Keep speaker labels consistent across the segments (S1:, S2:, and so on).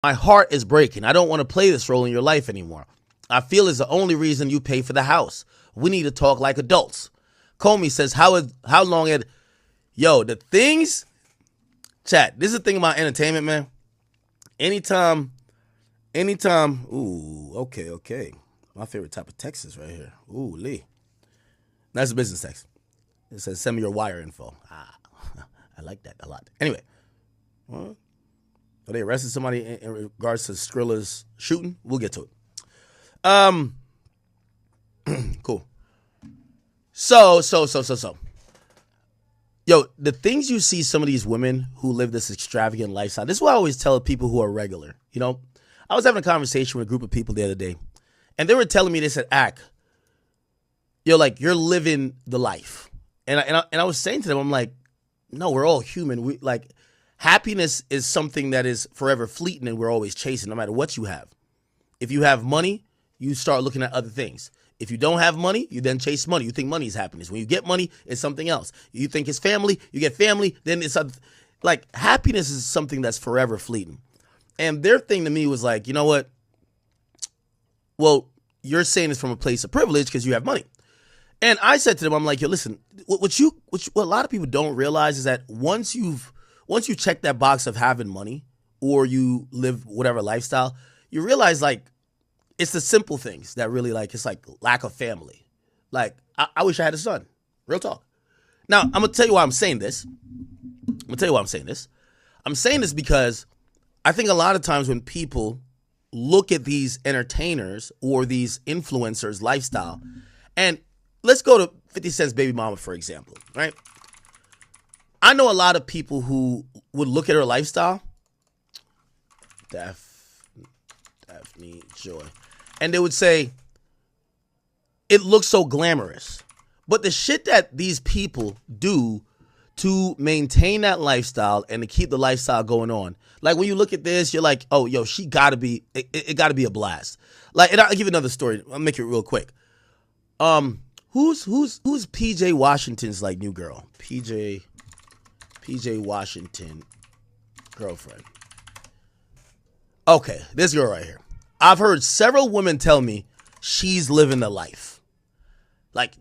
S1: My heart is breaking. I don't want to play this role in your life anymore. I feel it's the only reason you pay for the house. We need to talk like adults. Comey says, how long had... Yo, the things... Chat, this is the thing about entertainment, man. Anytime... Ooh, okay. My favorite type of text is right here. Ooh, Lee. That's a business text. It says, send me your wire info. I like that a lot. Anyway. Well, they arrested somebody in regards to Skrilla's shooting? We'll get to it. Cool. So. Yo, the things you see some of these women who live this extravagant lifestyle, this is what I always tell people who are regular. You know, I was having a conversation with a group of people the other day, and they were telling me, they said, yo, like, you're living the life. And I was saying to them, I'm like, no, we're all human. We like, happiness is something that is forever fleeting, and we're always chasing, no matter what you have. If you have money, you start looking at other things. If you don't have money, you then chase money. You think money is happiness. When you get money, it's something else. You think it's family, you get family, then it's like happiness is something that's forever fleeting. And their thing to me was like, you know what? Well, you're saying this from a place of privilege because you have money. And I said to them, I'm like, yo, listen, what a lot of people don't realize is that once you check that box of having money or you live whatever lifestyle, you realize like it's the simple things that really like, it's like lack of family. Like, I wish I had a son. Real talk. Now, I'm going to tell you why I'm saying this. I'm saying this because I think a lot of times when people look at these entertainers or these influencers' lifestyle, and let's go to 50 Cent's baby mama, for example, right? I know a lot of people who would look at her lifestyle, Daphne Joy, and they would say, it looks so glamorous. But the shit that these people do to maintain that lifestyle and to keep the lifestyle going on, like when you look at this, you're like, oh, yo, she gotta be, it gotta be a blast. Like, and I'll give you another story. I'll make it real quick. Who's PJ Washington's like new girl? PJ Washington girlfriend. Okay, this girl right here. I've heard several women tell me she's living the life. Like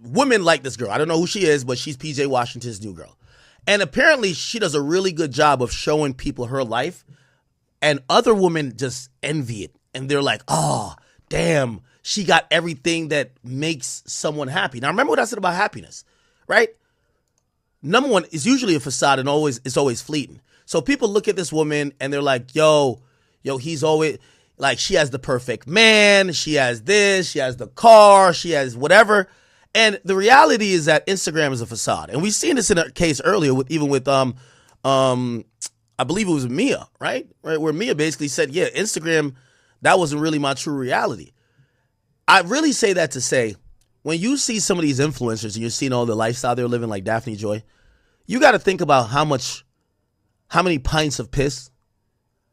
S1: women like this girl. I don't know who she is, but she's PJ Washington's new girl. And apparently she does a really good job of showing people her life, and other women just envy it. And they're like, oh, damn, she got everything that makes someone happy. Now, remember what I said about happiness, right? Number one, it's usually a facade and it's always fleeting. So people look at this woman and they're like, yo, he's always, like, she has the perfect man, she has this, she has the car, she has whatever. And the reality is that Instagram is a facade. And we've seen this in a case earlier with I believe it was Mia, right? Where Mia basically said, yeah, Instagram, that wasn't really my true reality. I really say that to say, when you see some of these influencers and you're seeing all the lifestyle they're living, like Daphne Joy, you got to think about how many pints of piss,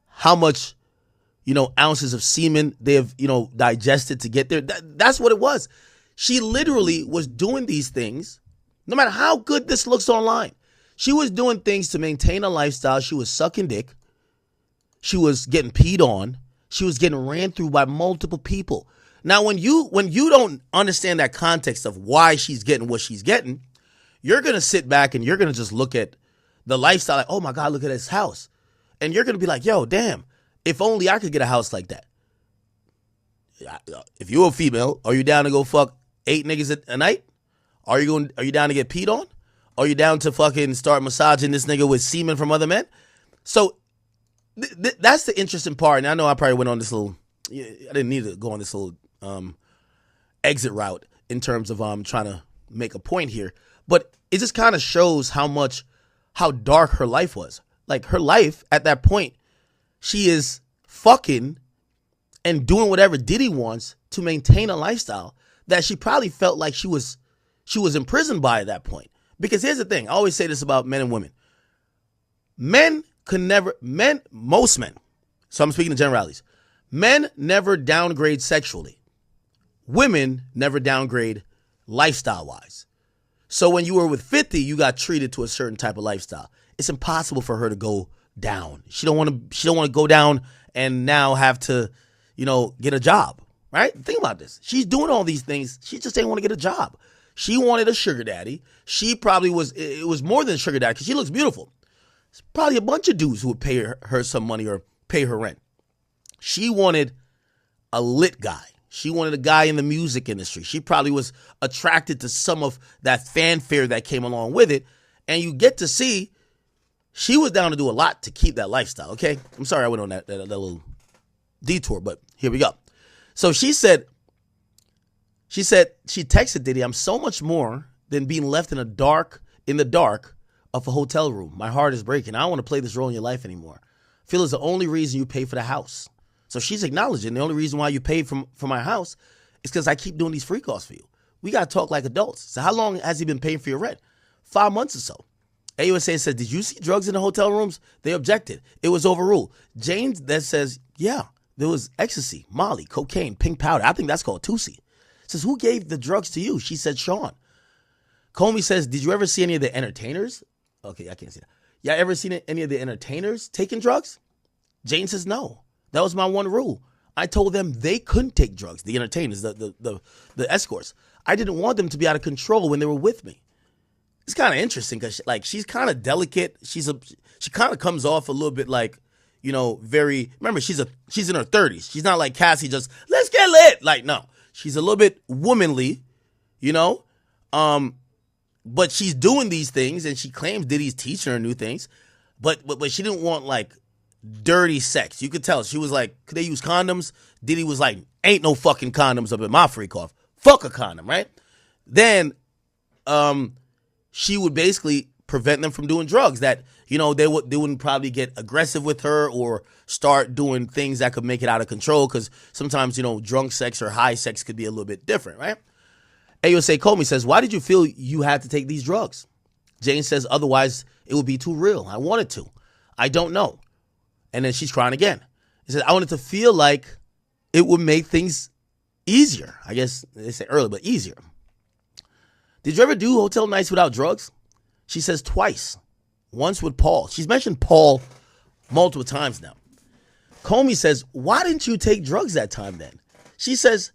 S1: how much, ounces of semen they have, digested to get there. That's what it was. She literally was doing these things, no matter how good this looks online. She was doing things to maintain a lifestyle. She was sucking dick. She was getting peed on. She was getting ran through by multiple people. Now, when you don't understand that context of why she's getting what she's getting, you're going to sit back and you're going to just look at the lifestyle like, oh my God, look at this house. And you're going to be like, yo, damn, if only I could get a house like that. If you're a female, are you down to go fuck 8 niggas a night? Are you down to get peed on? Are you down to fucking start massaging this nigga with semen from other men? So that's the interesting part. And I know I probably went on this little, I didn't need to go on this little exit route in terms of trying to make a point here, but it just kind of shows how dark her life was. Like, her life at that point, she is fucking and doing whatever Diddy wants to maintain a lifestyle that she probably felt like she was imprisoned by at that point. Because here's the thing, I always say this about men and women. Most men, so I'm speaking in generalities, men never downgrade sexually. Women never downgrade lifestyle-wise. So when you were with 50, you got treated to a certain type of lifestyle. It's impossible for her to go down. She don't want to go down and now have to, get a job, right? Think about this. She's doing all these things. She just didn't want to get a job. She wanted a sugar daddy. She probably it was more than a sugar daddy because she looks beautiful. It's probably a bunch of dudes who would pay her some money or pay her rent. She wanted a lit guy. She wanted a guy in the music industry. She probably was attracted to some of that fanfare that came along with it. And you get to see she was down to do a lot to keep that lifestyle, okay? I'm sorry I went on that little detour, but here we go. So she texted Diddy, "I'm so much more than being left in the dark of a hotel room. My heart is breaking. I don't want to play this role in your life anymore. I feel it's the only reason you pay for the house." So she's acknowledging the only reason why you paid for my house is because I keep doing these free calls for you. We got to talk like adults. So how long has he been paying for your rent? 5 months or so. AUSA says, "Did you see drugs in the hotel rooms?" They objected. It was overruled. James then says, "Yeah, there was ecstasy, Molly, cocaine, pink powder. I think that's called Tusi." Says, "Who gave the drugs to you?" She said, "Sean." Comey says, "Did you ever see any of the entertainers?" Okay, I can't see that. "Yeah, ever seen any of the entertainers taking drugs?" Jane says, "No. That was my one rule. I told them they couldn't take drugs, the entertainers, the escorts. I didn't want them to be out of control when they were with me." It's kind of interesting because she's kind of delicate. She kind of comes off a little bit like, very, remember, she's in her 30s. She's not like Cassie, just, "Let's get lit." No. She's a little bit womanly, but she's doing these things and she claims Diddy's teaching her new things, but she didn't want dirty sex. You could tell. She was like, "Could they use condoms?" Diddy was like, "Ain't no fucking condoms up in my freak off. Fuck a condom," right? Then she would basically prevent them from doing drugs that, they wouldn't probably get aggressive with her or start doing things that could make it out of control because sometimes, drunk sex or high sex could be a little bit different, right? AUSA Comey says, "Why did you feel you had to take these drugs?" Jane says, "Otherwise, it would be too real. I wanted to. I don't know." And then she's crying again. He said, "I wanted to feel like it would make things easier." I guess they say earlier, but easier. "Did you ever do hotel nights without drugs?" She says, "Twice. Once with Paul." She's mentioned Paul multiple times now. Comey says, "Why didn't you take drugs that time then?" She says,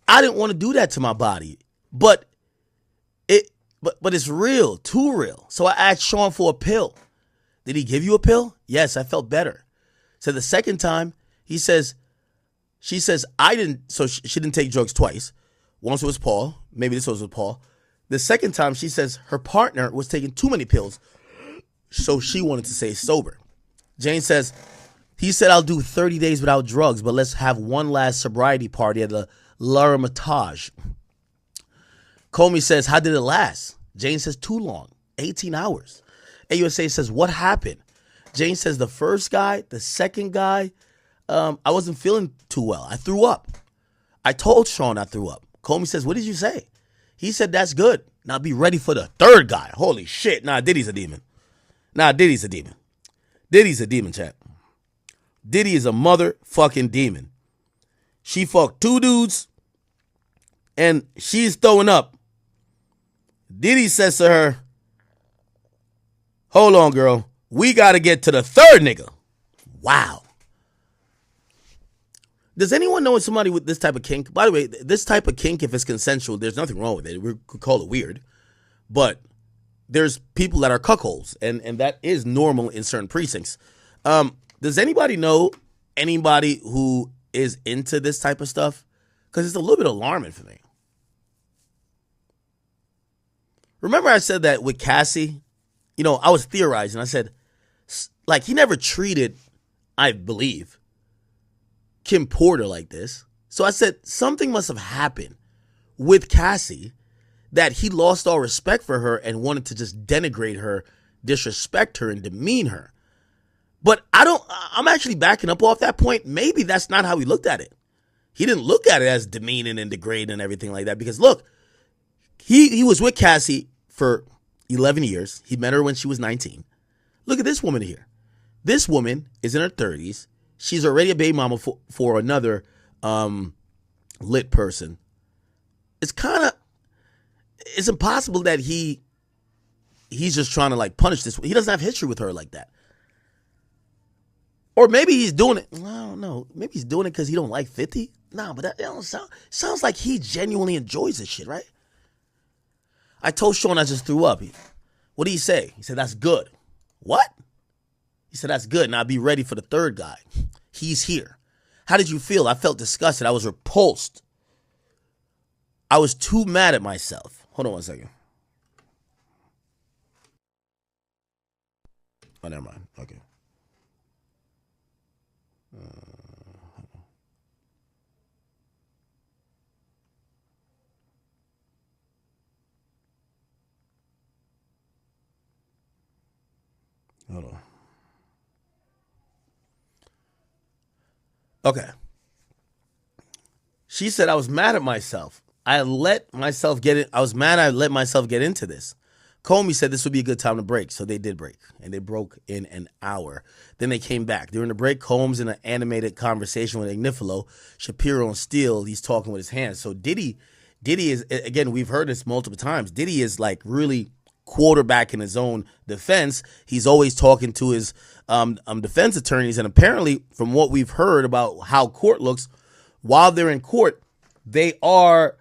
S1: "I didn't want to do that to my body, but it's real, too real. So I asked Sean for a pill." "Did he give you a pill?" "Yes, I felt better." So the second time, she says, "I didn't," so she didn't take drugs twice. Once it was Paul, maybe this was with Paul. The second time, she says her partner was taking too many pills, so she wanted to stay sober. Jane says, "He said, I'll do 30 days without drugs, but let's have one last sobriety party at the L'Hermitage." Comey says, "How did it last?" Jane says, "Too long, 18 hours. AUSA says, "What happened?" Jane says, "The first guy, the second guy, I wasn't feeling too well. I threw up. I told Sean I threw up." Comey says, "What did you say?" He said, "That's good. Now be ready for the third guy." Holy shit. Nah, Diddy's a demon. Diddy's a demon. Diddy's a demon, chat. Diddy is a motherfucking demon. She fucked 2 dudes and she's throwing up. Diddy says to her, "Hold on, girl. We got to get to the third nigga." Wow. Does anyone know somebody with this type of kink? By the way, this type of kink, if it's consensual, there's nothing wrong with it. We could call it weird. But there's people that are cuckolds, and that is normal in certain precincts. Does anybody know anybody who is into this type of stuff? Because it's a little bit alarming for me. Remember I said that with Cassie? I was theorizing. I said, he never treated, I believe, Kim Porter like this. So I said something must have happened with Cassie that he lost all respect for her and wanted to just denigrate her, disrespect her, and demean her. But I'm actually backing up off that point. Maybe that's not how he looked at it. He didn't look at it as demeaning and degrading and everything like that. Because look, he was with Cassie for 11 years. He met her when she was 19. Look at this woman here. This woman is in her 30s. She's already a baby mama for another lit person. It's impossible that he's just trying to punish this. He doesn't have history with her like that. Or maybe he's doing it. I don't know. Maybe he's doing it because he don't like 50. Nah, but that don't sounds like he genuinely enjoys this shit, right? I told Sean I just threw up. What did he say? He said, that's good. What? He said, that's good. Now be ready for the third guy. He's here. How did you feel? I felt disgusted. I was repulsed. I was too mad at myself. Hold on one second. Oh, never mind. Okay. Hold on. Okay. She said, I was mad at myself. I let myself get it. I was mad I let myself get into this. Comey said this would be a good time to break, so they did break, and they broke in an hour. Then they came back. During the break, Combs in an animated conversation with Ignifilo, Shapiro and Steele, he's talking with his hands. So Diddy is, again, we've heard this multiple times, Diddy is like really quarterback in his own defense. He's always talking to his defense attorneys, and apparently from what we've heard about how court looks, while they're in court, they are,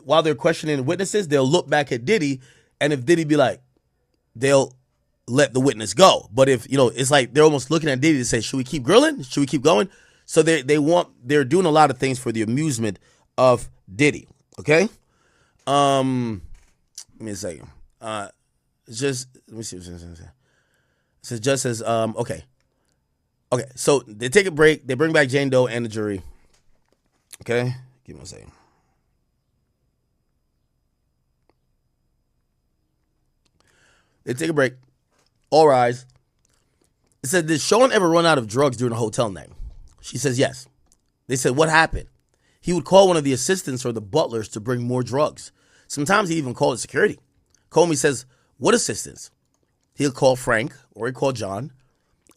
S1: while they're questioning witnesses, they'll look back at Diddy, and if Diddy be like, they'll let the witness go. But if, it's like they're almost looking at Diddy to say, should we keep grilling? Should we keep going? So they're doing a lot of things for the amusement of Diddy. Okay? Give me a second. Let me see. So just says, okay. Okay, so they take a break. They bring back Jane Doe and the jury. Okay? Give me a second. They take a break. All rise. It said, did Sean ever run out of drugs during a hotel night? She says, yes. They said, what happened? He would call one of the assistants or the butlers to bring more drugs. Sometimes he even called security. Comey says, what assistants? He'll call Frank or he'll call John.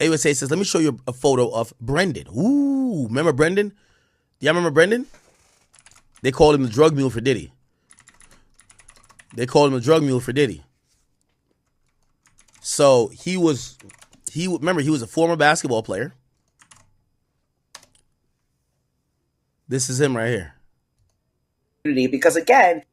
S1: AUSA says, let me show you a photo of Brendan. Ooh, remember Brendan? Y'all remember Brendan? They called him the drug mule for Diddy. So he was a former basketball player. This is him right here.
S2: Because again,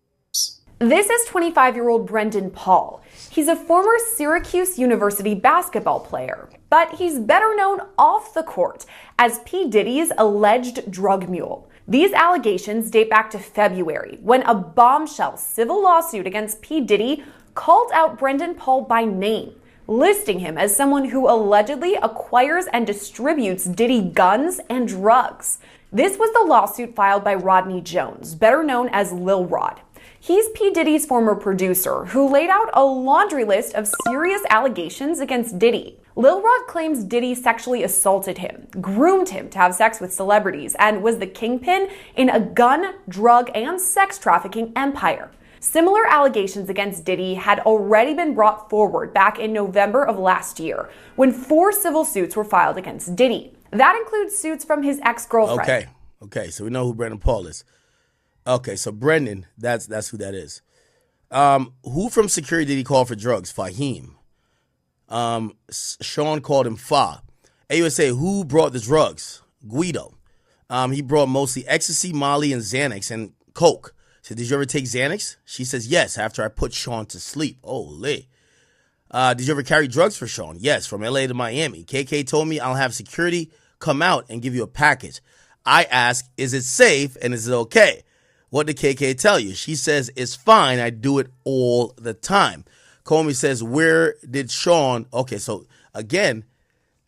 S3: this is 25-year-old Brendan Paul. He's a former Syracuse University basketball player, but he's better known off the court as P. Diddy's alleged drug mule. These allegations date back to February, when a bombshell civil lawsuit against P. Diddy called out Brendan Paul by name, listing him as someone who allegedly acquires and distributes Diddy guns and drugs. This was the lawsuit filed by Rodney Jones, better known as Lil Rod. He's P. Diddy's former producer, who laid out a laundry list of serious allegations against Diddy. Lil Rod claims Diddy sexually assaulted him, groomed him to have sex with celebrities, and was the kingpin in a gun, drug, and sex trafficking empire. Similar allegations against Diddy had already been brought forward back in November of last year, when 4 civil suits were filed against Diddy. That includes suits from his ex-girlfriend.
S1: Okay, so we know who Brendan Paul is. Okay, so Brendan, that's who that is. Who from security did he call for drugs? Fahim. Sean called him Fa. AUSA, who brought the drugs? Guido. He brought mostly ecstasy, Molly, and Xanax, and Coke. So did you ever take Xanax? She says, yes, after I put Sean to sleep. Holy. Did you ever carry drugs for Sean? Yes, from LA to Miami. KK told me I'll have security come out and give you a package. I asked, is it safe and is it okay? What did KK tell you? She says, it's fine. I do it all the time. Comey says, where did Sean? Okay, so again,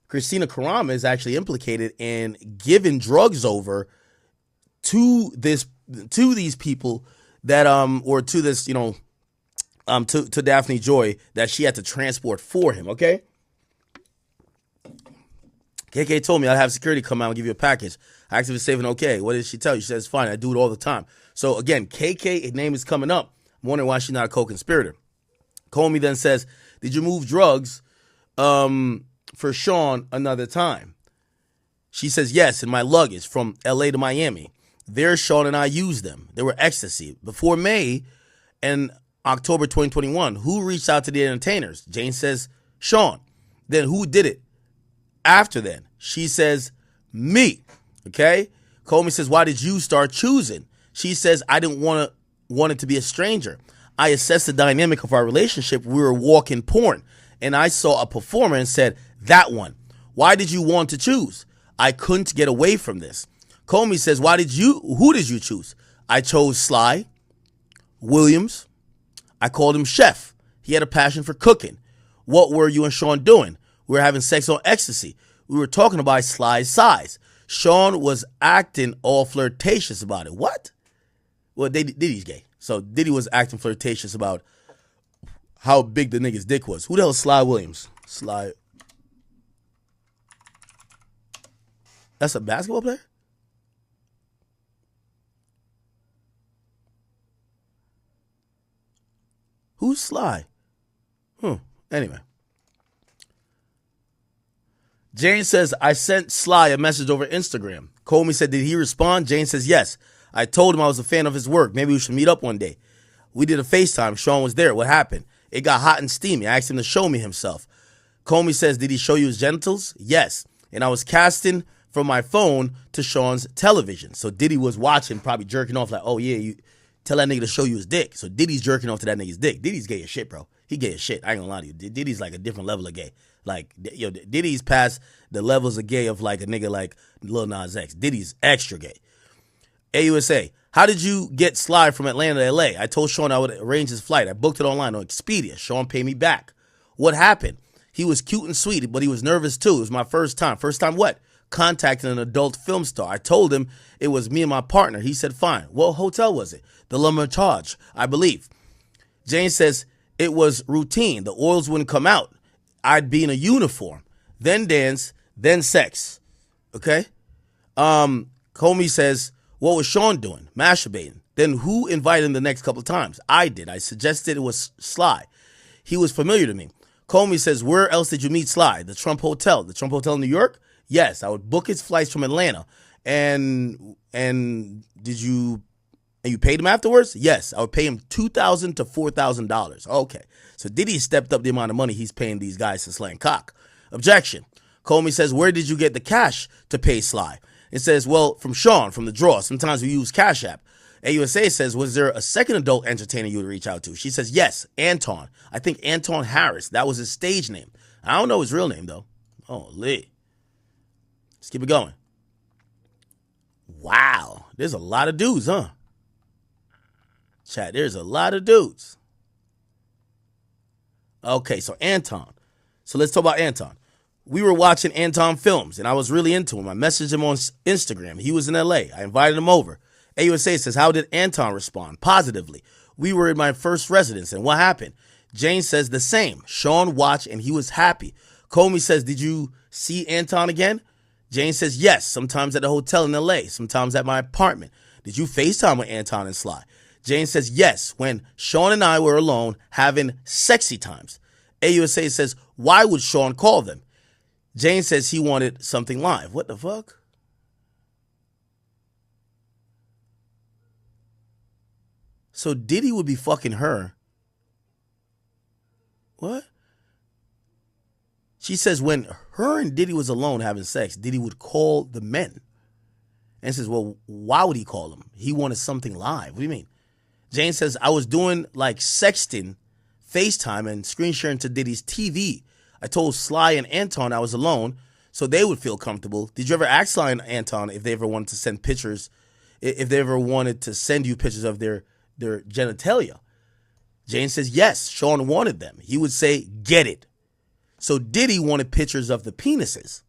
S1: Christina Karama is actually implicated in giving drugs over to these people that or to this, to Daphne Joy that she had to transport for him, okay? KK told me I'd have security come out and give you a package. I asked if it's safe and okay. What did she tell you? She says, fine, I do it all the time. So again, KK, his name is coming up. I'm wondering why she's not a co-conspirator. Comey then says, did you move drugs for Sean another time? She says, yes, in my luggage from LA to Miami. There, Sean and I used them. They were ecstasy. Before May and October 2021, who reached out to the entertainers? Jane says, Sean. Then who did it? after then? She says, me. Okay? Comey says, why did you start choosing? She says, I didn't want it to be a stranger. I assessed the dynamic of our relationship. We were walking porn. And I saw a performer and said, that one. Why did you want to choose? I couldn't get away from this. Comey says, who did you choose? I chose Sly Williams. I called him Chef. He had a passion for cooking. What were you and Sean doing? We were having sex on ecstasy. We were talking about Sly's size. Sean was acting all flirtatious about it. What? Well, Diddy's gay. So Diddy was acting flirtatious about how big the nigga's dick was. Who the hell is Sly Williams? Sly. That's a basketball player? Who's Sly? Anyway. Jane says, I sent Sly a message over Instagram. Comey said, did he respond? Jane says, yes. I told him I was a fan of his work. Maybe we should meet up one day. We did a FaceTime. Sean was there. What happened? It got hot and steamy. I asked him to show me himself. Comey says, did he show you his genitals? Yes. And I was casting from my phone to Sean's television. So Diddy was watching, probably jerking off like, oh yeah, you tell that nigga to show you his dick. So Diddy's jerking off to that nigga's dick. Diddy's gay as shit, bro. He gay as shit. I ain't gonna lie to you. Diddy's like a different level of gay. Like, yo, Diddy's past the levels of gay of like a nigga like Lil Nas X. Diddy's extra gay. AUSA, how did you get Sly from Atlanta to LA? I told Sean I would arrange his flight. I booked it online on Expedia. Sean paid me back. What happened? He was cute and sweet, but he was nervous too. It was my first time. First time what? Contacting an adult film star. I told him it was me and my partner. He said, fine. What hotel was it? The L'Hermitage, I believe. Jane says, it was routine. The oils wouldn't come out. I'd be in a uniform. Then dance, then sex. Okay? Comey says, what was Sean doing? Masturbating. Then who invited him the next couple of times? I did. I suggested it was Sly. He was familiar to me. Comey says, where else did you meet Sly? The Trump Hotel. The Trump Hotel in New York? Yes, I would book his flights from Atlanta. And you paid him afterwards? Yes, I would pay him $2,000 to $4,000. Okay, so Diddy stepped up the amount of money he's paying these guys to slang cock. Objection. Comey says, where did you get the cash to pay Sly? It says, well, from Sean, from the draw. Sometimes we use Cash App. AUSA says, was there a second adult entertainer you would reach out to? She says, yes, Anton. I think Anton Harris. That was his stage name. I don't know his real name, though. Oh, Lee. Let's keep it going. Wow. There's a lot of dudes, huh? Chat, there's a lot of dudes. Okay, so Anton. So let's talk about Anton. We were watching Anton films, and I was really into him. I messaged him on Instagram. He was in LA. I invited him over. AUSA says, how did Anton respond? Positively. We were in my first residence, and what happened? Jane says the same. Sean watched, and he was happy. Comey says, did you see Anton again? Jane says, yes, sometimes at a hotel in LA, sometimes at my apartment. Did you FaceTime with Anton and Sly? Jane says, yes, when Sean and I were alone having sexy times. AUSA says, why would Sean call them? Jane says he wanted something live. What the fuck? So Diddy would be fucking her. What? She says when her and Diddy was alone having sex, Diddy would call the men. And says, well, why would he call them? He wanted something live. What do you mean? Jane says, I was doing like sexting, FaceTime, and screen sharing to Diddy's TV. I told Sly and Anton I was alone so they would feel comfortable. Did you ever ask Sly and Anton if they ever wanted to send pictures, if they ever wanted to send you pictures of their genitalia? Jane says, yes, Sean wanted them. He would say, get it. So Diddy wanted pictures of the penises.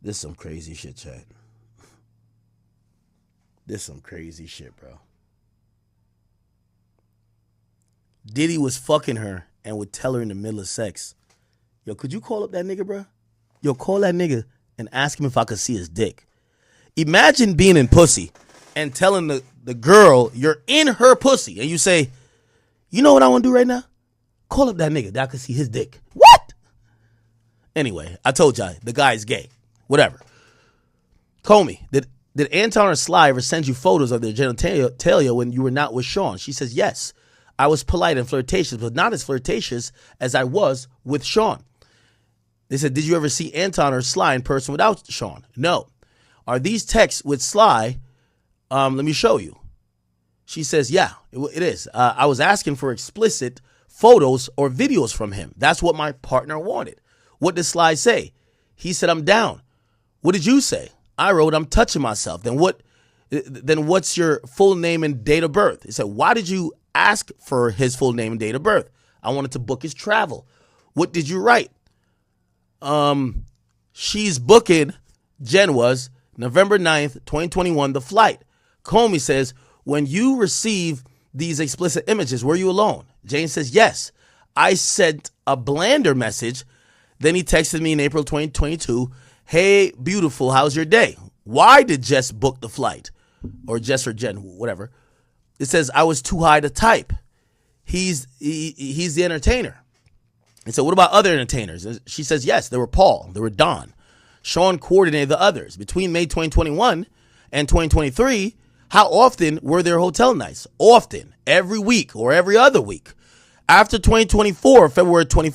S1: This is some crazy shit, chat. This is some crazy shit, bro. Diddy was fucking her and would tell her in the middle of sex, yo, could you call up that nigga, bro? Yo, call that nigga and ask him if I could see his dick. Imagine being in pussy and telling the girl you're in her pussy and you say, you know what I want to do right now? Call up that nigga that I can see his dick. What? Anyway, I told y'all, the guy's gay. Whatever. Comey, did did Anton or Sly ever send you photos of their genitalia when you were not with Sean? She says, yes. I was polite and flirtatious, but not as flirtatious as I was with Sean. They said, did you ever see Anton or Sly in person without Sean? No. Are these texts with Sly? Let me show you. She says, yeah, it is. I was asking for explicit photos or videos from him. That's what my partner wanted. What did Sly say? He said, I'm down. What did you say? I wrote, I'm touching myself. Then what's your full name and date of birth? He said, why did you ask for his full name and date of birth? I wanted to book his travel. What did you write? She's booking, Jen was, November 9th, 2021, the flight. Comey says, when you receive these explicit images, were you alone? Jane says, yes. I sent a blander message. Then he texted me in April 2022, hey, beautiful, how's your day? Why did Jess book the flight? Or Jess or Jen, whatever. It says, I was too high to type. He's the entertainer. And so what about other entertainers? And she says, yes, there were Paul, there were Don. Sean coordinated the others. Between May 2021 and 2023, how often were there hotel nights? Often, every week or every other week. After 2024, February 20,